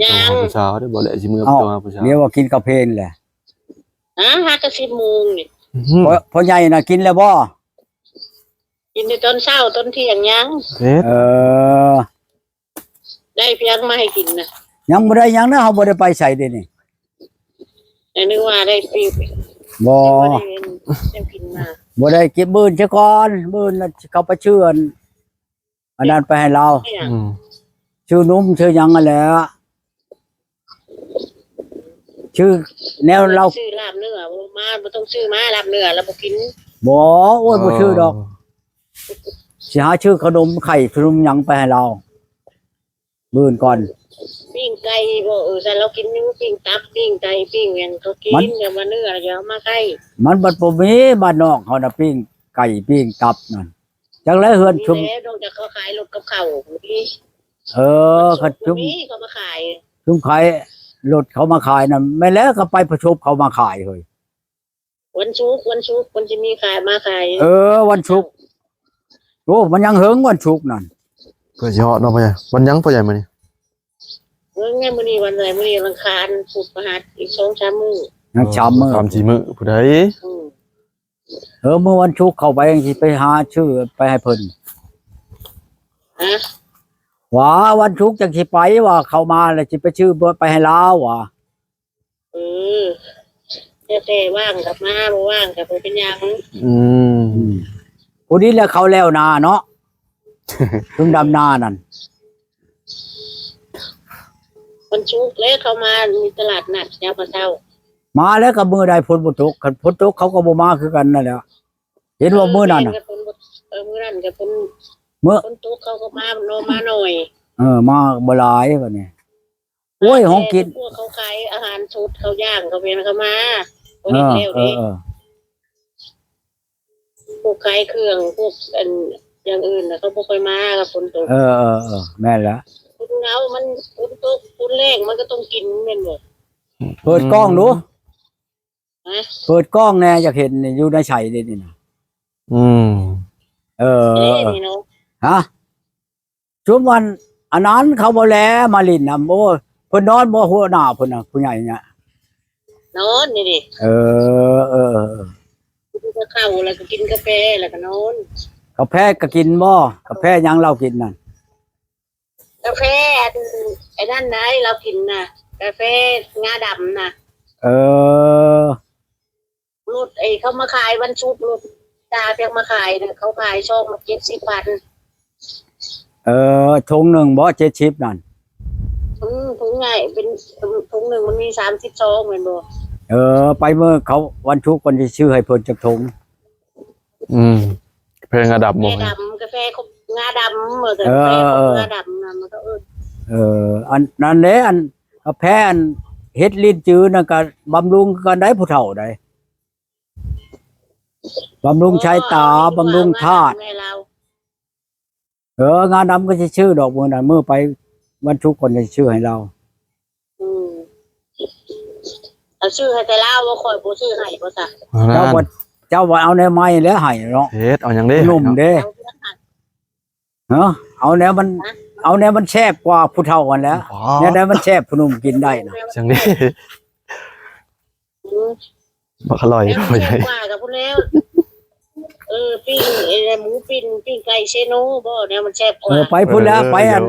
ต้องหาผู้สาวได้บ่แหละสิมื้อต้องหาผู้สาว เดี๋ยวว่ากินกาแฟนแหละ 5 ก็ 10 โมงนี่ พ่อใหญ่น่ะกินแล้วบ่ กินในตอนเช้าตอนเที่ยงยัง เฮ็ด ได้เพียงมาให้กินนะ ยังบ่ได้หยังนะเฮาบ่ได้ไปใส่เด้นี่ แต่นึกว่าได้ปีบ บ่ ได้กินมา บ่ได้เก็บบื้นซะก่อนบื้นแล้วเขาไปเชื่อนอันนั้นไปให้เรา อืม ชื่อนุ่มชื่อหยังนั่นแหละชื่อแนวเรา ซื้อลาบเนื้อมาบ่ต้องซื้อมาลาบเนื้อแล้วบ่กิน บ่โอ้ยบ่ชื่อดอกสิหาชื่อขนมไข่ขนมหยังไปให้เราบื้นก่อน ปิ้งไก่บ่แต่เรากินอยู่ปิ้งตับปิ้งไก่ปิ้งหยังเขากินเดี๋ยวมาเนื้อเดี๋ยวมาไก่ มันบัดบ่มีบ้านนอกเขาน่ะปิ้งไก่ปิ้งตับนั่นจังไรเฮือนชุม แล้วนอกจากเขาขายรถกับข้าวมี เขาชุม มีเขามาขาย ชุมขายรถเขามาขายน่ะไม่แล้วก็ไปประชุมเขามาขายเฮ้ย วันศุกร์มันจะมีขายมาขาย วันศุกร์โอ้มันยังเฮิงวันศุกร์นั่น เพื่อสิฮอดเนาะพ่อใหญ่วันหยังพ่อใหญ่มื้อนี้ ไงมื้อนี้วันไหนมื้อนี้วันอังคารพุธพฤหัสอีก 2-3 มื้อ ยังช้ำมื้อ 3-4มื้อผู้ใด อืม เมื่อวันศุกร์เข้าไปยังสิไปหาชื่อไปให้เพิ่น ฮะ ว่าวันศุกร์จังสิไปว่าเข้ามาแล้วสิไปชื่อไปให้ลาวว่ะ เออแต่ว่างกับมาบ่ว่างกับบ่เป็นหยัง อืม ผู้นี้แหล้วเขาแล้วนาเนาะ ถึงดำนานั่น วันศุกร์แล้วเขามามีตลาดนัดยามเช้า มาแล้วก็มื้อใดฝนบ่ตกคันฝนตกเขาก็บ่มาคือกันนั่นแหละเห็นว่ามื้อนั้นน่ะ มื้อนั้นก็เพิ่น มื้อ คนตกเขาก็มาโนมาหน่อย มาบ่หลายบัดนี้โอ้ยห้องกิน พวกเขาขายอาหารสดเขาย่างเขาเป็นเขามาบ่ เอ เห็น อ แล้ว เอ เด้ อ พวกขายเครื่องพวกอันอย่างอื่นน่ะเขาบ่ค่อยมากับฝนตก แม่นแล้ว ฝนเงามันฝนตกฝนแรงมันก็ต้องกินแม่นบ่ เปิดกล้องดู ฮะ เปิดกล้องแน่อยากเห็นนี่อยู่ในไฉนี่น่ะ อืม นี่เนาะ ฮะชุมวันอันนั้นเขาบ่แลมาลินน่ะโอ้เพิ่นนอนบ่หัวหน้าเพิ่นน่ะผู้ใหญ่เนี่ย นอนนี่ดิ เออ กินข้าวแล้วก็กินกาแฟแล้วก็นอน กาแฟก็กินบ่กาแฟหยังเรากินนั่น กาแฟไอ้นั่นไหนเรากินน่ะกาแฟงาดำน่ะ เออ รถไอ้เขามาขายวันศุกร์รถตาเพียงมาขายน่ะเขาขายช่อง70,000 ถุงหนึงบ่70นั่น ถุงใหญ่เป็นถุงหนึ่งมันมี32เหมือนบ่ ไปเมื่อเขาวันชุกร์คนที่ชื่อให้เพิ่นจักถุง อืมเพลงระดับบ่ แม่ดำกาแฟงาดำเหมือนกัน เออ กาแฟ เออ งาดำน่ะมันก็อันนั้นแหละอันกาแฟอันเฮ็ดลิ้นจือนั่นก็บำรุงกันได้ผู้เฒ่าได้บำรุงชายตาบำรุงธาตุ ให้เรา งานดำก็สิชื่อดอกมื้อนั้นมื้อไปวันชุกร์คนจะชื่อให้เรา อืมเอาชื่อให้แต่เล่าว่าคอยบ่ชื่อให้บ่ซะ เจ้าว่าเอาแนวไม้แล้วให้เนาะ เฮ็ดเอาหยังเด้ หนุ่มเด้ เอาเรื่องหัก เอาแนวมันแซ่บกว่าผู้เฒ่ากันแหล้ว อ๋อ เนี่ยมันแซ่บผู้หนุ่มกินได้นะ จังเด้ อืม บ่อร่อย แล้ว พ่อให แซ่ ญ่ บกว่ากับพุ่นแล้วปิ้งหมูปิ้งไก่เชโนบ่เนี่ยมันแซ่บกว่า ไปพุ่นแล้วไปอัน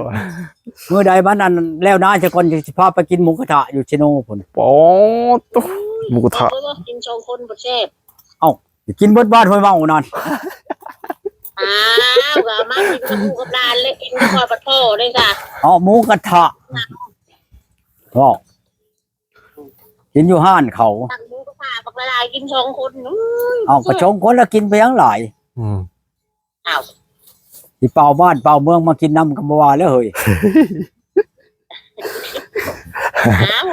เมื่อใดมันอันแล้วนะจะก่อนจะพาไปกินหมูกระทะอยู่ชิโน่พุ่น ปอตุ๊หมูกระทะ บ่กิน2 คนบ่แซ่บ กินเบิดบ้านห้วยเมานั่น อ้าวก็เอามากินกับหมูกับหลานเลยกินกับพ่อปะโถเลยจ้ะ เอาหมูกระทะก็กินอยู่ห้านเขา ตักหมูกับข้าบักละลายกิน2 คนอุ้ย เอากระชงคนแล้วกินไปยังหลาย อืม อ้าว ที่เป่าบ้านเป่าเมืองมากินน้ำกันบ่ว่าแล้วเฮ้ย อ้าว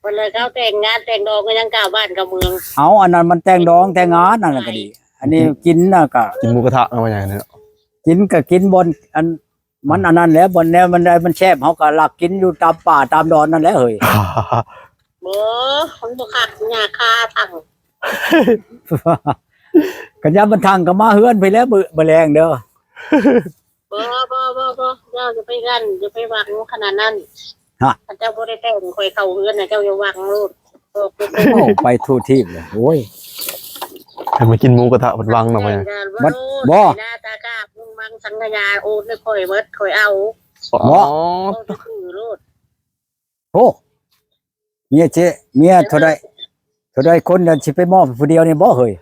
คนเลยเขาแต่งงานแต่งดองก็ยังกล่าวบ้านกับเมือง เอาอันนั้นมันแต่งดองแต่งงานนั่นแหละก็ดี อันนี้กินน่ะก็ กินหมูกระทะเอามาอย่างนี้ กินก็กินบนอันมันอันนั้นแหล้วบนแนวมันได้มันแซ่บเขาก็ลักกินอยู่ตามป่าตามดอนนั่นแหละเฮ้ย บ่คนบ่คักหญ้าคาทั้ง กันยามมันทางก็มาเฮือนไปแล้วบ่แรงเด้อ บ่เราจะไปกันจะไปหวังขนาดนั้น เจ้าบ่ได้แต่งคอยเข้าเฮือนน่ะเจ้าอย่าวังโลด โอ้ไปทู่ทีบเลยโอ้ย ให้มากินหมูกระทะบนวังหน่อยพ่อใหญ่ บัดบ่ หน้าตากาบุงมังสังขยาโอนไม่ค่อยเบิดค่อยเอา อ๋อ โอ้คือโลด โอ้เมียเจ๊เมียเท่าใดคนเดินสิไปมอบให้ผู้เดียวนี่บ่เฮ้ย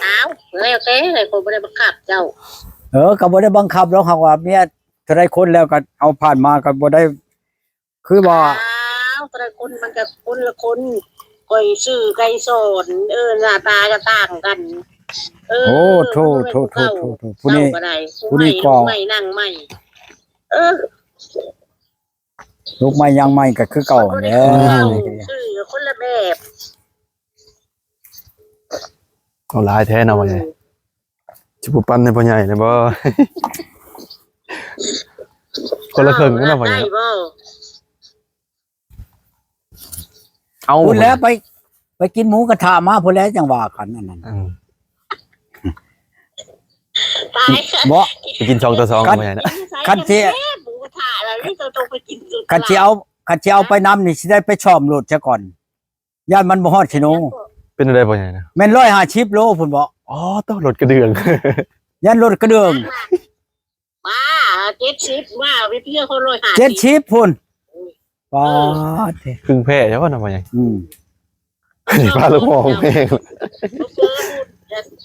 อ้าวแล้วแต่เลยคนบ่ได้บังคับเจ้า ก็บ่ได้บังคับหรอกครับว่าเมียเท่าใดคนแล้วก็เอาผ่านมาก็บ่ได้ คือว่า อ้าวแต่ละคนมันก็คนละคนก่อยชื่อไก่สอนหน้าตาก็ต่างกัน โอ้โธ่ผู้นี้ ผู้นี้ก็ ไม่นั่งไม่ ลูกไม้ยังไม้ก็คือเก่าแหล้ว ชื่อคนละแบบ เอาหลายแท้เนาะพ่อใหญ่สิบ่ปั้นให้พ่อใหญ่นะบ่ คนละครึ่งกันเนาะพ่อใหญ่ ได้บ่ เอา พูดแล้วไปกินหมูกระทะมาพูดแล้วจังว่ากันอันนั้น อืม ตาย บ่ ไปกิน2 ต่อ 2พ่อใหญ่นะ คันสิ หมูกระทะแล้วนี่ต้องไปกินสุด คันสิเอาไปนำนี่สิได้ไปชอมโลดซะก่อนย่านมันบ่ฮอดชิโน เป็นอะไรพ่อใหญ่นะ แม่น150โลพุ่นบ่ อ๋อต้องรถกระเดื่อง ย่านรถกระเดื่อง มา70มาไปเพื่อคนรวยหา 70พุ่นป๊าด ครึ่งแพ้ใช่ป่ะนะพ่อใหญ่ อืม นี่ป้าลูกพ่อแม่ง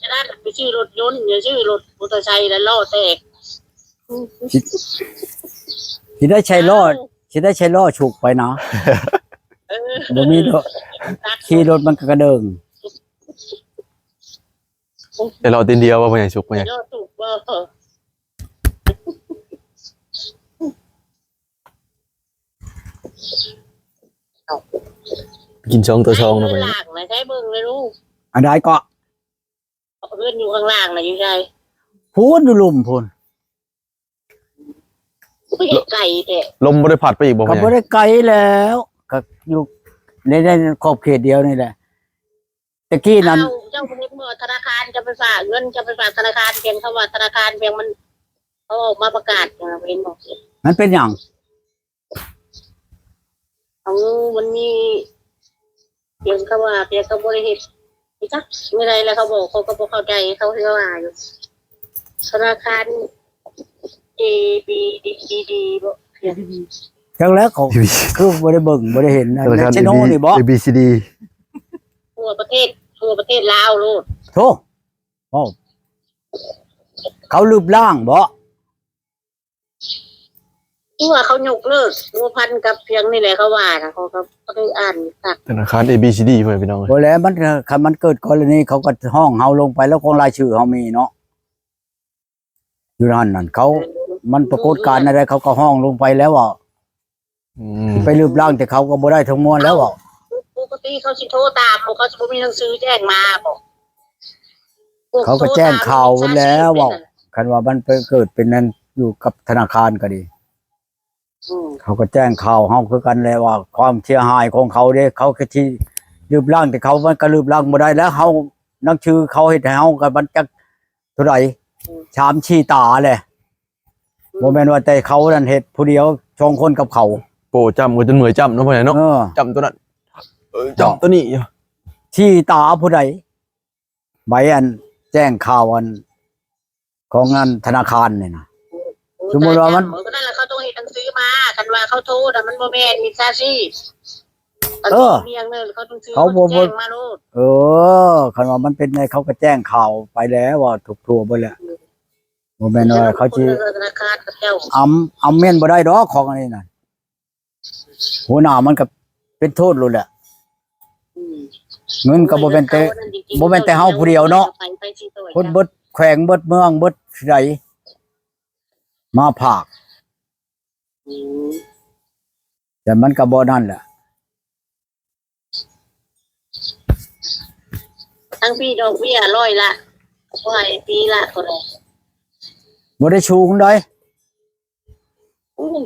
จะได้ไปชื่อรถยนต์อย่าชื่อรถมอเตอร์ไซค์แล้วล้อแตก สิได้ใช้ล้อฉุกไปนะบ่มีดอกขี่รถมันก็กระเดิง แต่เราตีนเดียวว่าพ่อใหญ่ชุกพ่อใหญ่ ล้อถูกบ่ กิน2 ต่อ 2นะพ่อใหญ่ ล่างนะใช้เบิ่งเลยลูก อันใดก็ เพื่อนอยู่ข้างล่างนะอยู่ใจ พูนอยู่ลุ่มพุ่น ไม่เห็นไก่แต่ ลมบ่ได้พัดไปอีกบ่ ก็ พ่อให บ่ ญ่ ได้ไกลแล้วก็อยู่ในขอบเขตเดียวนี่แหละตะกี้นั้น เจ้าคนนี้เมื่อธนาคารจะไปฝากเงินจะไปฝากธนาคารเพียงคำว่าธนาคารเพียงมันเขาออกมาประกาศเห็นบอก มันเป็นหยัง เอามันมีเพียงคำว่าเพียงคำบริเหตุนี่จ้ะไม่ไรแล้วเขาบอกเขาก็บอกเข้าใจเขาเรียกว่าอยู่ธนาคาร A B D D D บอกเพียง จังแล้วเขาคือบ่ได้เบิ่งบ่ได้เห็นนะเชโนนี่บ่ ABCD ทั่วประเทศลาวลูก โธ่โอ้เขารูปร่างบ่ ทั่วเขายกเลิกตัวพันกับเพียงนี่แหละเขาว่านะเขาได้อ่านตัก ธนาคาร ABCD พ่อแม่พี่น้อง บ่แล้วมันคันมันเกิดกรณีเขาก็ห้องเฮาลงไปแล้วของรายชื่อเฮามีเนาะอยู่นั่นเขามันปรากฏการณ์อะไรเขาก็ห้องลงไปแล้วว่า อืม ไปรูปร่างแต่เขาก็บ่ได้ทั้งมวลแล้วว่า ปกติเขาสิโทรตามเขาสิบ่มีหนังสือแจ้งมาบอก เขาก็แจ้งข่าวไว้แล้วว่าคันว่ามันไปเกิดเป็นนั้นอยู่กับธนาคารก็ดี เขาก็แจ้งข่าวเฮาคือกันแล้วว่า ความเสียหายของเขาเด้เขาคือที่รูปร่างแต่เขามันก็รูปร่างบ่ได้แล้วเฮานักชื่อเขาเฮ็ดให้เฮาก็มันจักเท่าไหร่ชามชี้ตาแหละบ่แม่นว่าแต่เขานั่นเฮ็ดผู้เดียวชงคนกับเขา โปจำกันจนเหนื่อยจำเนาะพ่อใหญ่เนาะ จำตัวนั้นจำตัวนี้ ชี้ตาผู้ใดใบอันแจ้งข่าวอันของงานธนาคารนี่นะ สมมุติว่ามัน ก็นั่นแหละเขาต้องเฮ็ดหนังสือมากันว่าเขาโทรแต่มันบ่แม่นมีซาซี่เมียงเด้อเขาต้องซื้อแจ้งมาโลด คันว่ามันเป็นไงเขาก็แจ้งข่าวไปแล้วว่าถูกทั่วไปแล้วบ่แม่นว่าเขาสิ ธนาคารกับเจ้า อำเม่นบ่ได้ดอกของอันนี้น่ะหัวหน้ามันก็เป็นโทษโลดแหละเงินก็บ่แม่นแต่เฮาผู้เดียวเนาะคนเบิดแขวงเบิดเมืองเบิดไดมาภาคแต่มันก็บ่นั่นแหละ ทั้งปีดอกเบี้ย100 ละปีละเท่าไหร่ บ่ได้ชูงได้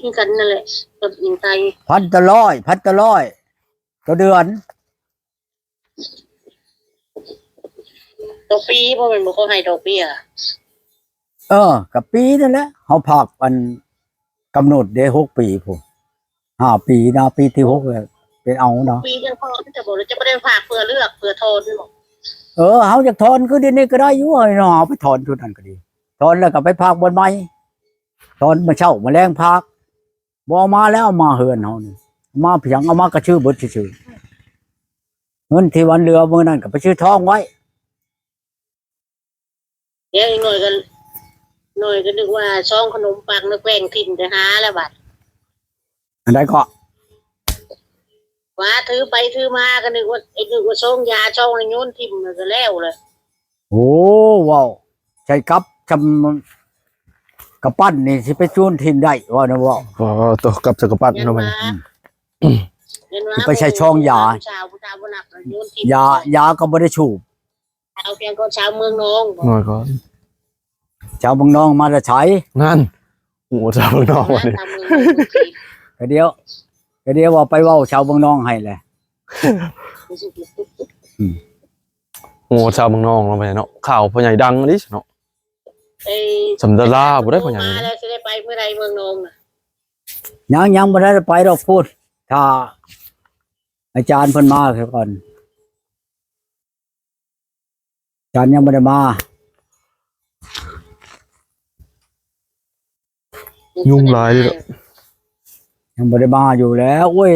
คือกันนั่นแหละกับหญิงไทย พันตะร้อยต่อเดือน ต่อปีเพราะมันบ่เขาให้ดอกเบี้ย กับปีนั่นแหละเฮาภาคอันกำหนดได้6 ปีพุ่น 5 ปีนะปีที่6เลยเป็นเอาเนาะ ปียังพอที่จะบอกจะไม่ได้ฝากเพื่อเลือกเพื่อโทนบอก เฮาอยากถอนคือเดี๋ยวนี้ก็ได้อยู่เฮ้ยเนาะเอาไปถอนทุนนั้นก็ดีถอนแล้วก็ไปพากบนไม้ถอนมาเช่ามาแรงพากบ่เอามาแล้วเอามาเฮือนเฮานี่เอามาเพียงเอามากระชื่อเบิดซื่อๆเงินที่วันเรือมื้อนั้นก็ไปชื่อทองไว้ เดี๋ยวอีกหน่อยก็นึกว่าช่องขนมปังนึกแกล้งทิมจะหาแล้วบัด อันใดก็ ว่าถือไปถือมาก็นึกว่าช่องยาช่องอะไรโยนทิมก็แล้วเลย โอ้ว้าวใช่ครับจำกระปั้นนี่สิไปจูนทินได้ว่านะว่า พอตัวกับจักรพรรดิ ยัน เนาะพ่อ มา ใหญ่ ยันมา ไปใช้ช่องยา ชาวผู้ชาวผู้หนักโยนทิม ยาก็บ่ได้ชูบ ชาวเพียงก็ชาวเมืองน้อง น้อยก่อน ชาวเมืองนองมาจะใช้ นั่นโอ้ชาวเมืองนอกวันนี้ ชาวเมืองน้อง ก็เดียวว่าไปเว้าชาวเมืองนองให้แหละ โอ้ชาวเมืองนอกเนาะพ่อใหญ่เนาะข่าวพ่อใหญ่ดังดิเนาะ สำดาราบ่ได้พ่อใหญ่ มาแล้วจะได้ไปเมื่อไรเมืองน้องน่ะ ยังบ่ได้ไปดอกพูดถ้าอาจารย์เพิ่นมาเสียก่อนอาจารย์ยังบ่ได้มา ยุ่งหลายเลยเนาะ ยังบ่ได้มาอยู่แล้วโอ้ย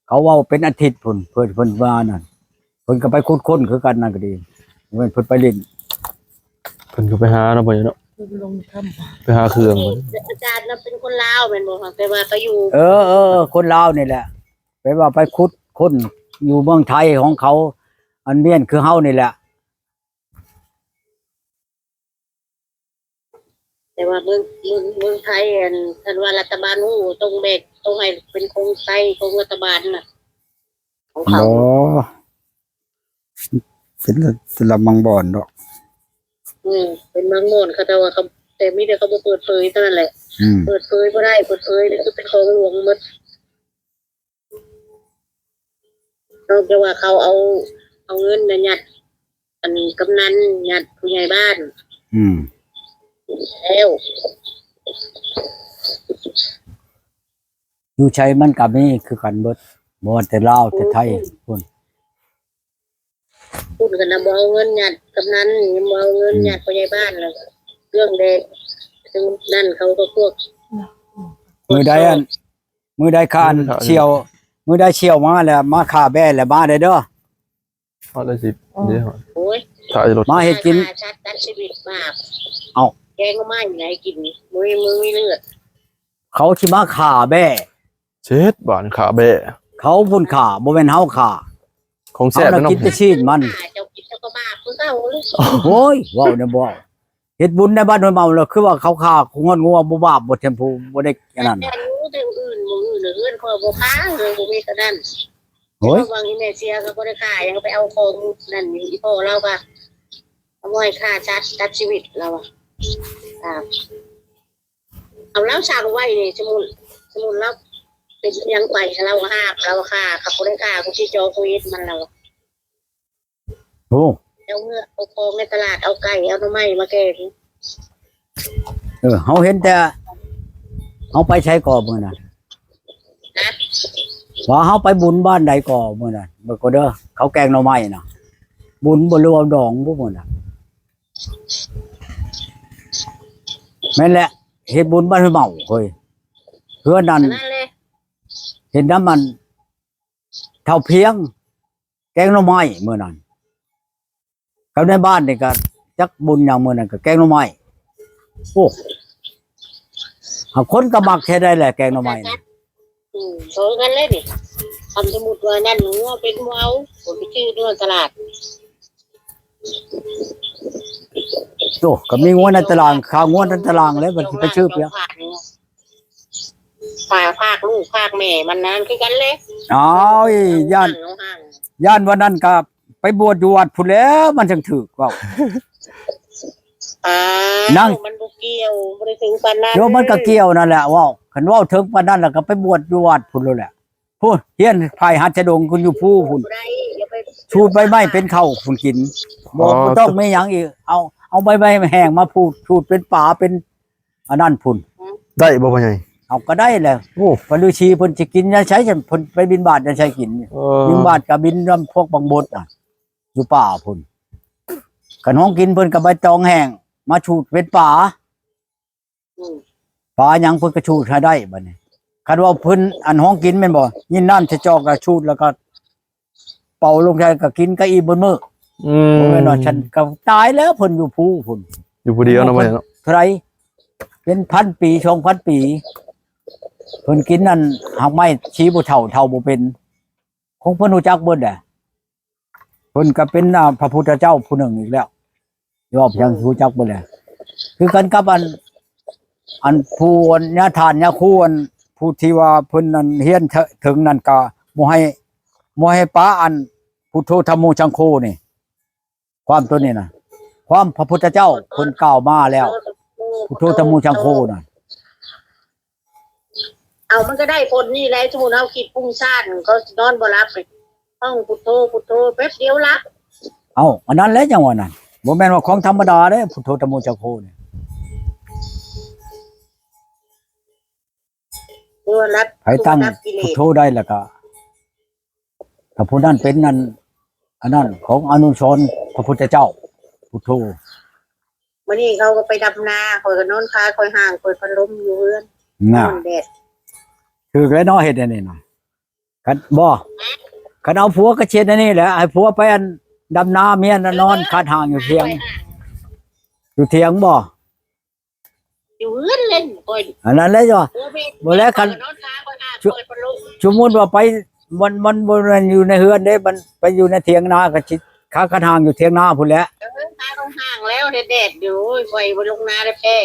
เขาเว้าเป็นอาทิตย์พุ่นเพิ่นมานั่นเพิ่นก็ไปคุดค้นคือกันนั่นก็ดีเพิ่นไปเล่น เพิ่นก็ไปหาเนาะพ่อใหญ่เนาะ ลงถ้ำ ไปหาเครื่องเพิ่น อาจารย์น่ะเป็นคนลาวเป็นบ่ค่ะแต่ว่าเขาอยู่ คนลาวนี่แหละไปว่าไปคุดค้นอยู่เมืองไทยของเขา อันเมียนคือเฮานี่แหละ แต่ว่าเมืองไทยอันท่านว่ารัฐบาลฮู้ต้องแบกต้องให้เป็นโครงไทยของรัฐบาลน่ะของเขา เป็นลำมังบ่อนดอก เป็นเมืองโน่นเขาแต่ว่าเขาแต่มีแต่เขาบ่เปิดเผยเท่านั้นแหละเปิดเผยบ่ได้เปิดเผยนี่คือเป็นของหลวงหมดนอกจากว่าเขาเอาเงินน่ะยัดอันนี้กำนันยัดผู้ใหญ่บ้านแล้ว อยู่ใช้มันกับนี่คือกันเบิดบ่ว่าแต่ลาวแต่ไทยพุ่น พูดกันนะบ่เอาเงินยัดกำนันบ่เอาเงินยัดผู้ใหญ่บ้านแล้วเรื่องเด็กซึ่งนั่นเขาก็พวก มือใดคานเชียวมือใดเชียวมาแล้วมาฆ่าแบ่แล้วมาได้เด้อ พอได้สิเดี๋ยว โอ้ย ถ่ายรถ มาเฮ็ดกิน ชัดตัดชีวิตบาป เอ้า แกงก็ไม่ไหนกินมือมีเลือด เขาสิมาฆ่าแบ่ เช็ดบ้านขาแบะ เขาพุ่นฆ่าบ่แม่นเฮาฆ่า ของ เฮา แซ่บ น่ะ เนาะ กินแต่ชีสมัน เจ้ากินเจ้าก็บาปคือเก่าเลย โอ้ยเว้าเนี่ยบ่เฮ็ดบุญในบ้านเมาแล้วคือว่าเขาฆ่าคงงอบ่บาปบ่เทมพูบ่ได้อันนั้น แต่รู้แต่อื่นมืออื่นเอื้อนคอยบ่ค้าเลยบ่มีกระนั้น โอ้ย บางทีแม่เสียก็บ่ได้ขายยังไปเอาของนั่นนี่พ่อเราก็เอาไว้ค่าตัดชีวิตเราอ่ะเอาแล้วสั่งไว้นี่สมุนแล้วเป็นยังไปเราห้าเราค่าขับบ่ได้ค่ากูสิจอคุยมันเรา โอ้ เอาเงือกเอาของในตลาดเอาไก่เอาหน่อไม้มาแกง เฮาเห็นแต่เฮาไปใช้ก่อมื้อนั้น นะ ว่าเฮาไปบุญบ้านใดก่อมื้อนั้นบ่ก็เด้อเขาแกงหน่อไม้น่ะบุญบ่รู้เอาดองบ่มื้อน่ะแม่นแหละเฮ็ดบุญบ้านเมาเฮ้ยเพื่อนนั้น นั่นเลย เห็นน้ำมันเท่าเพียง แกงหน่อไม้มื้อนั้นกับในบ้านนี่ก็จักบุญอย่างมื้อนั้นก็แกงหน่อไม้โอ้หาคนก็มักแค่ได้แหละแกงหน่อไม้น่ะ โซนกันเลยนี่ทำสมุดว่านั่นหนูว่าเป็นเมาผมไปชื่อด้วยตลาด โอ้ก็มีงวดในตารางข้าวงวดในตารางแล้วมันสิไปชื่อเพียง ภาคลูกภาคแม่มันนั้นคือกันเลย อ้าวย่านวันนั้นก็ไปบวชอยู่วัดพุ่นแล้วมันจังถูกเว้า นั่ง มันบ่เกี่ยวบ่ได้ถึงปานนั้น โยมมันก็เกี่ยวนั่นแหละเว้าคันเว้าถึงปานนั้นแล้วก็ไปบวชอยู่วัดพุ่นแล้วแหละพูดเฮียนไผหัดจะดงคุณอยู่ผู้พุ่น บ่ได้อย่าไป ชูดใบไม้เป็นข้าวพุ่นกินบ่ต้องมีหยังอีกเอาใบไม้แห้งมาพูดชูดเป็นป่าเป็นอันนั้นพุ่น ได้บ่พ่อใหญ่ เอาก็ได้แหละ โอ้ พระฤาษีเพิ่นสิกินยังใช้เพิ่นไปบิณฑบาตยังใช้กิน บิณฑบาตกับบินนำพวกบางบดน่ะอยู่ป่าพุ่นคันห้องกินเพิ่นก็ใบตองแห้งมาชูดเป็นป่า อืม ป่าหยังเพิ่นก็ชูดให้ได้บัดนี้คันว่าเพิ่นอันห้องกินแม่นบ่ยินน้ำจะจอกก็ชูดแล้วก็ เป่าลงใจก็กินก็อีบนมือ บ่แม่นว่าฉันก็ตายแล้วเพิ่นอยู่ภูพุ่น อยู่ผู้เดียวเนาะพ่อใหญ่เนาะ เท่าไหร่เป็น1,000 ปี 2,000 ปีเพิ่นกินนั่นหากไม้ชี้บ่เท่าบ่เป็นคงเพิ่นรู้จักเบิดแหละเพิ่นก็เป็นพระพุทธเจ้าผู้หนึ่งอีกแล้วยอมยังรู้จักเบิดแหละคือกันกับอันผู้ญาทานญาคูอันผู้ที่ว่าเพิ่นนั่นเฮียนถึงนั่นก็บ่ให้ป้าอันพุทโธธัมโมสังโฆนี่ความตัวนี้น่ะความพระพุทธเจ้าเพิ่นกล่าวมาแล้วพุทโธธัมโมสังโฆน่ะ เอามันก็ได้ผลนี่แหละสมมุติเอาคิดปุ้งซ่านเขานอนบ่หลับเลยต้องพุทโธพุทโธแป๊บเดียวหลับ เอาอันนั้นแหละจังหวะนั้นบ่แม่นว่าของธรรมดาเด้พุทโธธัมโมสังโฆนี่ ตัวรับ ไผตั้ง รับกิเล พุท ส โธได้แล้วก็ถ้าผู้นั้นเป็นนั่นอันนั้นของอนุชรพระพุทธเจ้าพุทโธ มื้อนี้เขาก็ไปดำนาคอยก็นอนคาคอยห่างคอยพัดลมอยู่เรือนน น่ะ อนแดด คือแล้วน้อเฮ็ดอันนี้น่ะคันบ่คันเอาผัวก็เช็ดอันนี้แหละให้ผัวไปอันดำนาเมียน่ะนอนคาดห่างอยู่เถียงบ่ อยู่เรือนเล่นคอย อันนั้นแหละจ้ะ บ่แล้วคัน นอนคาคอยห่างคอยพัดลม สมมุติว่าไปมันบ่แม่นอยู่ในเฮือนเด้มันไปอยู่ในเถียงนาก็สิคาดห่างอยู่เถียงนาพุ่นแหละ คาต้องห่างแล้วแดดอยู่คอยบ่ลงนาได้แพ้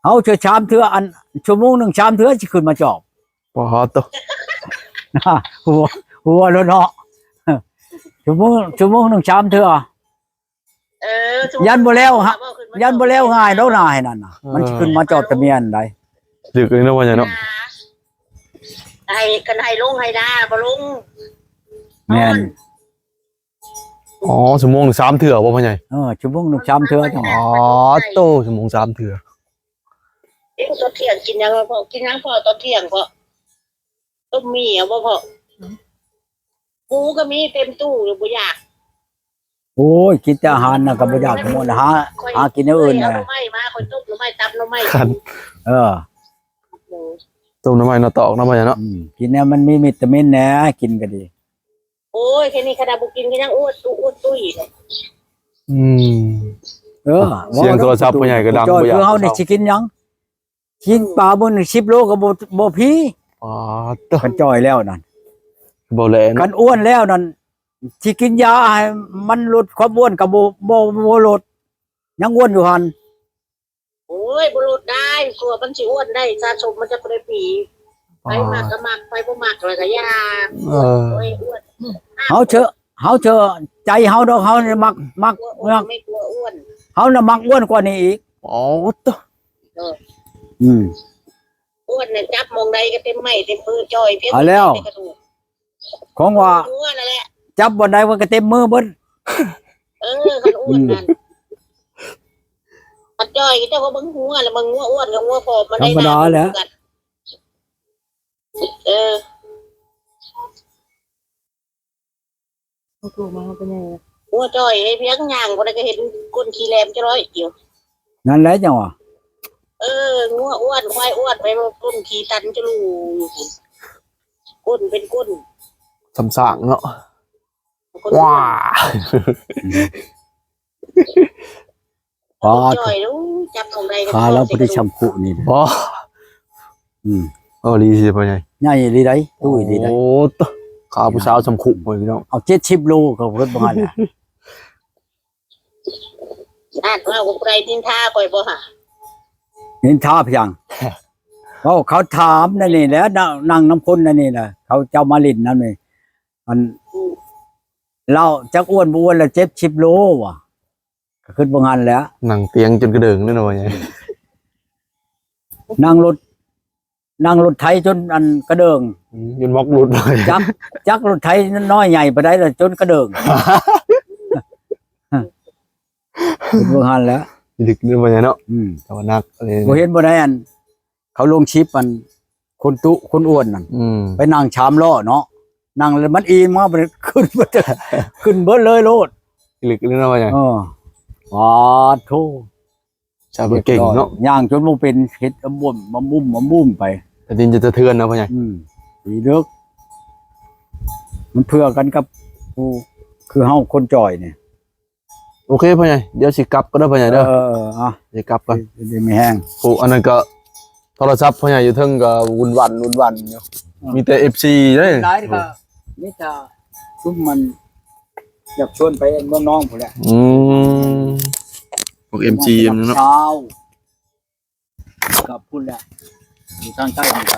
เฮาชามเทื่ออันชั่วโมงหนึงชามเทื่อสิขึ้นมาจอบ บ่ฮอดตัว หัวแล้วเนาะชั่วโมงหนึงชามเทื่อ ยันบ่แล้วฮะ ยันบ่แล้วง่ายดอกนาให้นั่นน่ะมันสิขึ้นมาจอบตะเมียนได้ ดึกเลยเนาะพ่อใหญ่เนาะ ให้กันให้ลงให้ได้บ่ลง แม่น อ๋อชั่วโมงหนึ่ง3เทื่อบ่พ่อใหญ่ ชั่วโมงหนึงชามเทื่อจัง อ๋อโตชั่วโมง3เทื่อ เอ๊ะตอนเที่ยงกินยังพ่อกินยังพ่อตอนเที่ยงพ่อต้มมีอ่ะบ่พ่อปูก็มีเต็มตู้อยู่บ่อยาก โอ้ยกินแต่อาหารน่ะก็บ่อยากหมดหากินอย่างอื่น เอา น่ะ หน่อไม้มาคอยต้มหน่อไม้ตับหน่อไม้ คัน เออ ต้มน้ำมันเนาะตอกเนาะพ่อใหญ่เนาะ กินเนี่ยมันมีวิตามินแหน่กินก็ดี โอ้ยแค่นี้ขนาดบ่กินก็ยังอ้วนตุ้ย อืม เออ เสียงโทรศัพท์ผู้ใหญ่ก็ดัง จ้อย บ่อยาก คือเฮานี่สิกินหยังกินปลาบ่นี่10 โลก็บ่พี อ๋อตัว กันจ้อยแล้วนั่น บ่แล กั เนาะ นอ้วนแล้วนั่นสิกินยาให้มันลดความอ้วนก็บ่ลดยังอ้วนอยู่หั่น โอ้ยบ่ลดได้กลัวมันสิอ้วนได้สะสมมันจะบ่ได้ปีไปมากก็มากไปบ่มากเลยก็ยา เออ โอ้ยอ้วน เฮาเชอะใจเฮาดอกเฮานี่มัก อ้วนไม่กลัวอ้วน เฮาน่ะมักอ้วนกว่านี้อีก อ๋อตัว อืม อ้วนน่ะจับมองใดก็เต็มไม้เต็มมือจ้อยเพียง เอาแล้ว ของว่า อ้วนนั่นแหละ จับบ่ได้มันก็เต็มมือเบิด คันอ้วนนั่นคันจ้อยก็เจ้าก็เบิ่งหัวแล้วเบิ่งหัวอ้วนกับหัวผอมมันได้กันเออ ถูกมาเป็นยังไง หัวจ้อยให้เพียงย่างบ่ได้ก็เห็นก้นขี้แหลมจะร้อยอยู่ นั่นแหละจังหวะ งัวอ้วนควายอ้วนไปบ่ก้นขี้ตันจะรู้ก้นเป็นก้น สำสางเนาะ ก้น ว้า พา จ้อยรู้จับมองใดก็ พาแล้วบ่ได้ชัมพุนี่ บ่ อืม ดีสิพ่อใหญ่ ใหญ่ดีได้ตุ้ยดีได้ โอ้ตัวข้าวผู้สาวสำคุพ่อพี่น้อง เอา70 โลก็เพิ่นบ่หั่นแหละ อ่านว่ากูไรดินท่าก่อยบ่ฮะ นินทาเพียงเขาถามนั่นนี่แหล้วนั่งน้ำคนนั่นนี่น่ะเขาเจ้ามาลินนั่นนี่มันเราจักอ้วนบ่อ้วนแล้ว70 โลว่ะก็ขึ้นบ่หั่นแหล้ว นั่งเตียงจนกระเดิงเลยเนาะพ่อใหญ่ นั่งรถไถจนอันกระเดิง ยืนมอกหลุดเลย จักรถไถน้อยใหญ่ไปได้แล้วจนกระเดิงขึ้นบ่หั่นแหล้ว ดึกเลยพ่อใหญ่เนาะ อืม แต่ว่านักอะไร บ่เห็นบ่ได้อันเขาลงชิปอัน คนตุคนอ้วนนั่นไปนั่งชามล้อเนาะนั่งแล้วมันอีมาไปขึ้นเบิดขึ้นเบิดเลยโลด หลึกนึกว่าไง ว้าโธ่ ชาวเก่งเนาะ ย่างจนบ่เป็นเฮ็ดอบ่มมาบุ้มไป แต่ดินจะสะเทือนนะพ่อใหญ่ ดีเด้อมันเพื่อกันกับผู้คือเฮาคนจ่อยนี่ โอเคพ่อใหญ่เดี๋ยวสิกลับก็ได้พ่อใหญ่เด้ออ่ะสิกลับก่อน ได้ไม่แห้ง โอ้อันนั้นก็โทรศัพท์พ่อใหญ่อยู่เทิงก็วุ่นวันอยู่มีแต่ FC เด้อ หลายก็นี่จะซุมมันอยากชวนไปน้องๆพุ่นแหละ พวก MG เนาะ เช้ากับพุ่นแหละอยู่ทางใต้นี่ก็